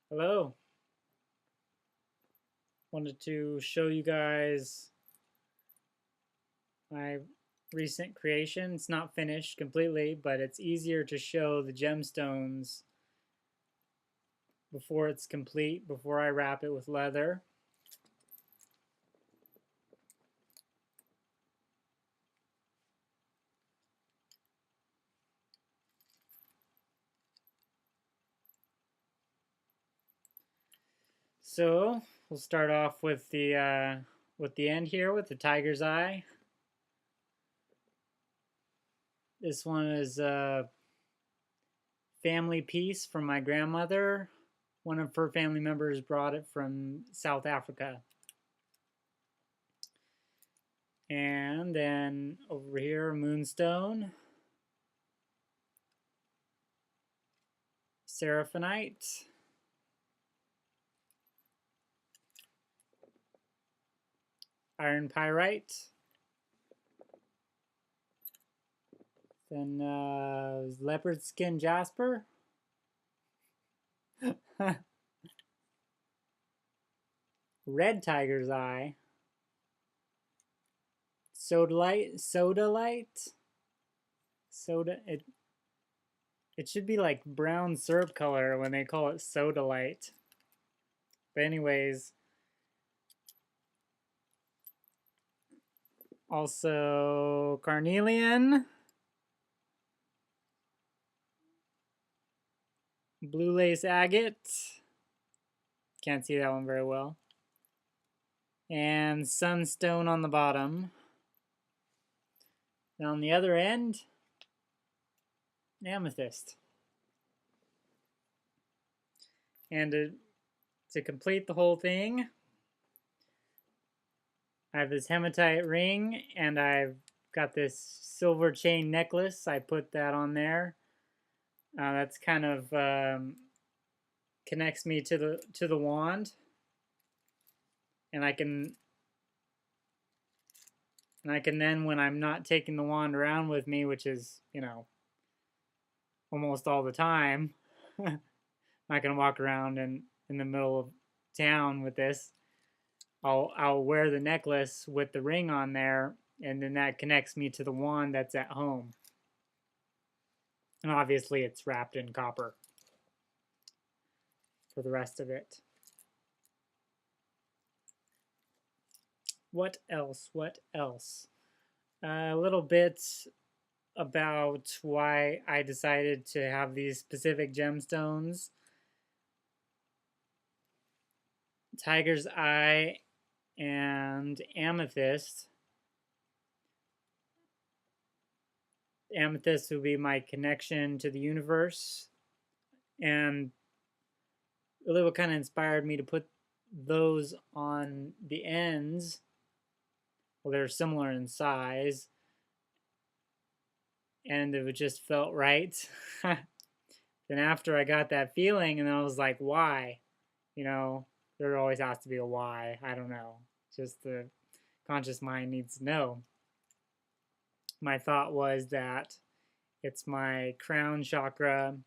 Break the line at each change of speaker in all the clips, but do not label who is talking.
Hello. Wanted to show you guys my recent creation. It's not finished completely, but it's easier to show the gemstones before it's complete, before I wrap it with leather. So we'll start off with the end here with the tiger's eye. This one is a family piece from my grandmother. One of her family members brought it from South Africa. And then over here, moonstone, seraphonite, iron pyrite, then leopard skin jasper, red tiger's eye, sodalite, it should be like brown syrup color when they call it sodalite. But anyways, also carnelian, blue lace agate, can't see that one very well, and sunstone on the bottom. And on the other end, amethyst. And to complete the whole thing, I have this hematite ring, and I've got this silver chain necklace. I put that on there. That's kind of connects me to the wand, and I can then, when I'm not taking the wand around with me, which is, almost all the time, I'm not gonna walk around in the middle of town with this. I'll wear the necklace with the ring on there, and then that connects me to the wand that's at home. And obviously it's wrapped in copper for the rest of it. What else? What else? A little bit about why I decided to have these specific gemstones. Tiger's eye and amethyst. Amethyst would be my connection to the universe, and really what kind of inspired me to put those on the ends. Well, they're similar in size, and it just felt right. Then after I got that feeling, and I was like, why? There always has to be a why. I don't know. Just the conscious mind needs to know. My thought was that it's my crown chakra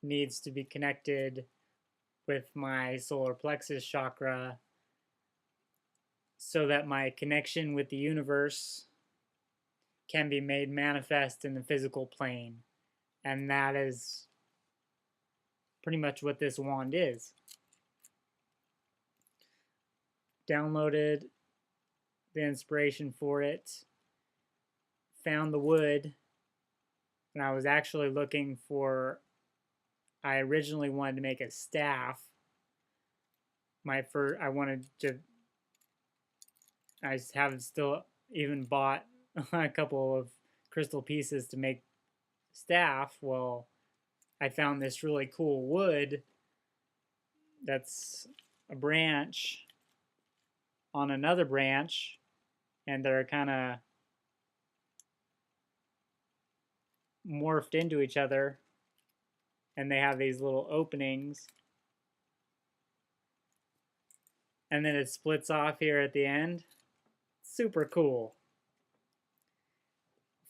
needs to be connected with my solar plexus chakra so that my connection with the universe can be made manifest in the physical plane. And that is pretty much what this wand is. Downloaded the inspiration for it, found the wood, and I was actually looking for, I originally wanted to make a staff. I haven't still even bought a couple of crystal pieces to make staff. Well, I found this really cool wood that's a branch on another branch, and they're kind of morphed into each other, and they have these little openings, and then it splits off here at the end. Super cool.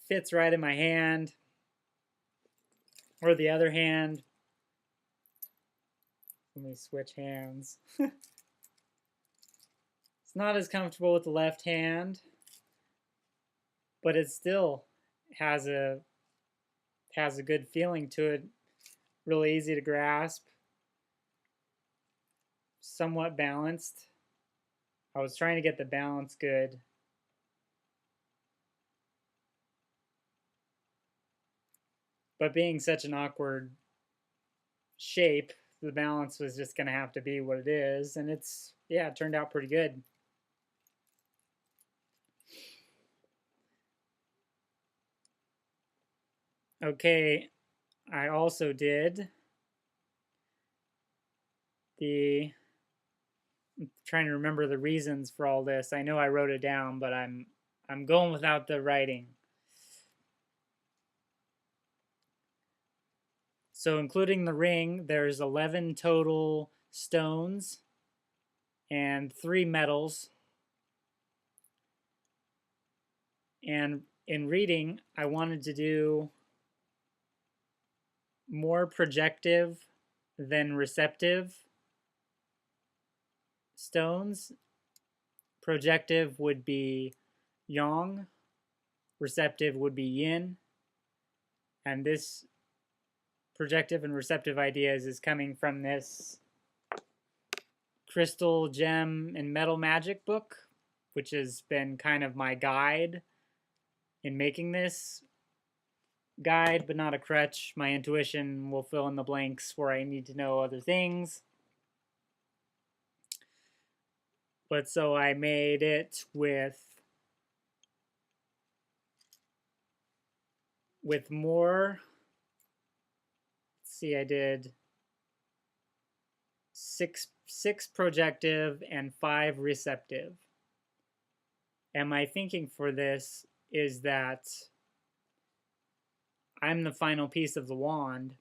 Fits right in my hand, or the other hand. Let me switch hands. It's not as comfortable with the left hand, but it still has a good feeling to it. Really easy to grasp. Somewhat balanced. I was trying to get the balance good. But being such an awkward shape, the balance was just going to have to be what it is. And it's, yeah, it turned out pretty good. Okay, I also did I'm trying to remember the reasons for all this. I know I wrote it down, but I'm going without the writing. So including the ring, there's 11 total stones and 3 metals. And in reading, I wanted to do more projective than receptive stones. Projective would be yang, receptive would be yin. And this projective and receptive ideas is coming from this Crystal, Gem, and Metal Magic book, which has been kind of my guide in making this guide, but not a crutch. My intuition will fill in the blanks where I need to know other things. But so I made it with more. Let's see, I did six projective and 5 receptive. And my thinking for this is that I'm the final piece of the wand.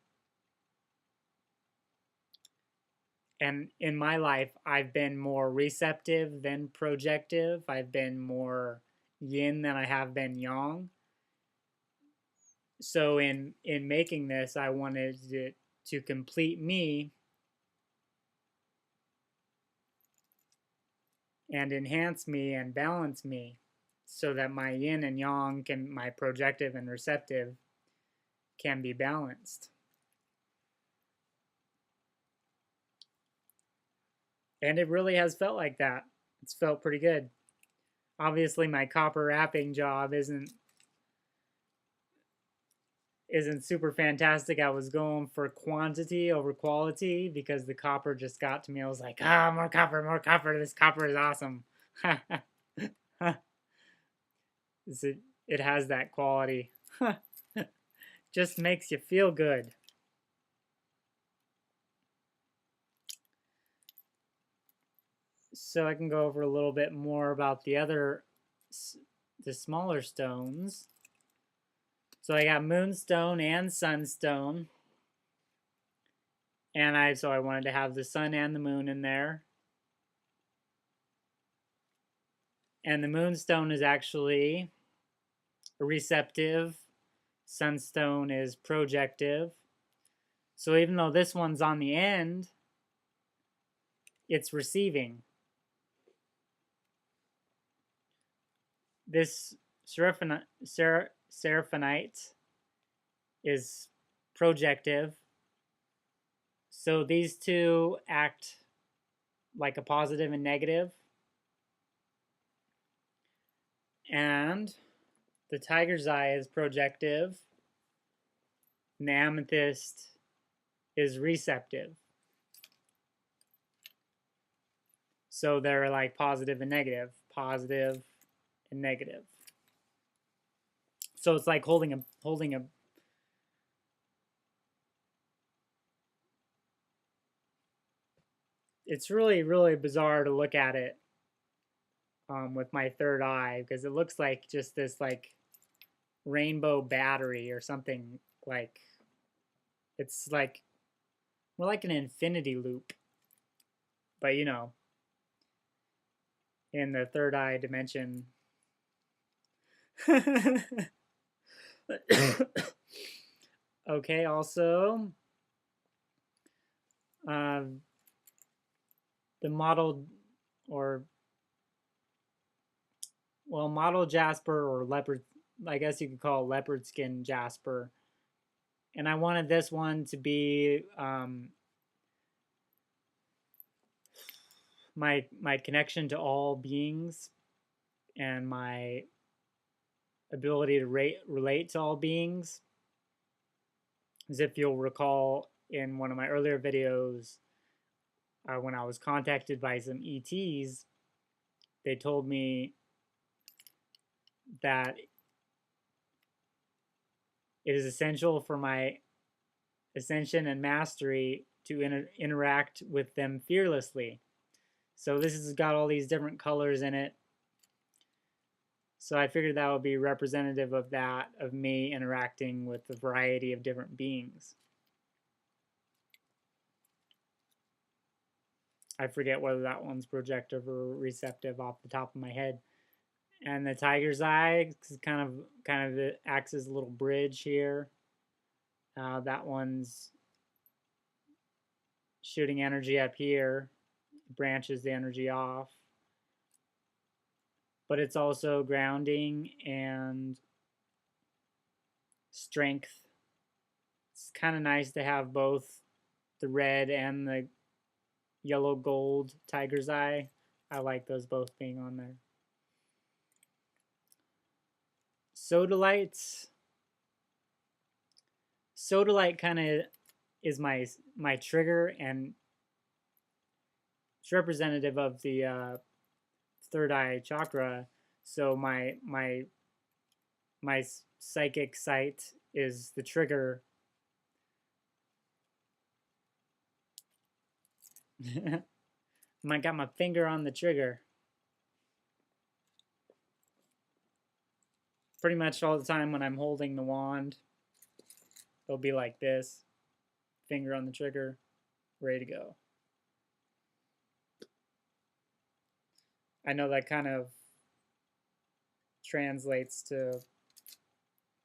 And in my life, I've been more receptive than projective. I've been more yin than I have been yang. So in making this, I wanted it to complete me and enhance me and balance me so that my yin and yang my projective and receptive can be balanced. And it really has felt like that. It's felt pretty good. Obviously, my copper wrapping job isn't super fantastic. I was going for quantity over quality because the copper just got to me. I was like, more copper, more copper. This copper is awesome. It has that quality. Just makes you feel good. So I can go over a little bit more about the smaller stones. So I got moonstone and sunstone. And so I wanted to have the sun and the moon in there. And the moonstone is actually receptive. Sunstone is projective. So even though this one's on the end, it's receiving. This seraphonite is projective. So these two act like a positive and negative. And the tiger's eye is projective. And the amethyst is receptive. So they're like positive and negative, positive and negative. So it's like holding a it's really, really bizarre to look at it with my third eye, because it looks like just this like rainbow battery or something. Like it's like more like an infinity loop, but you know, in the third eye dimension. Okay, also the mottled, or well, mottled jasper, or leopard, I guess you could call it leopard skin jasper. And I wanted this one to be my connection to all beings, and my ability to relate to all beings. As if you'll recall in one of my earlier videos, when I was contacted by some ETs, they told me that it is essential for my ascension and mastery to interact with them fearlessly. So this has got all these different colors in it. So I figured that would be representative of that, of me interacting with a variety of different beings. I forget whether that one's projective or receptive off the top of my head. And the tiger's eye kind of acts as a little bridge here. That one's shooting energy up here, branches the energy off. But it's also grounding and strength. It's kind of nice to have both the red and the yellow gold tiger's eye. I like those both being on there. Sodalite. Sodalite kind of is my trigger, and it's representative of the third eye chakra. So my psychic sight is the trigger. I got my finger on the trigger. Pretty much all the time when I'm holding the wand, it'll be like this. Finger on the trigger, ready to go. I know that kind of translates to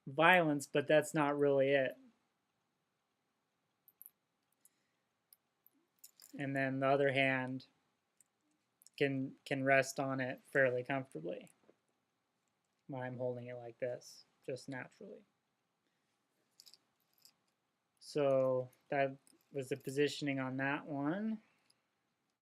violence, but that's not really it. And then the other hand can rest on it fairly comfortably when I'm holding it like this, just naturally. So that was the positioning on that one.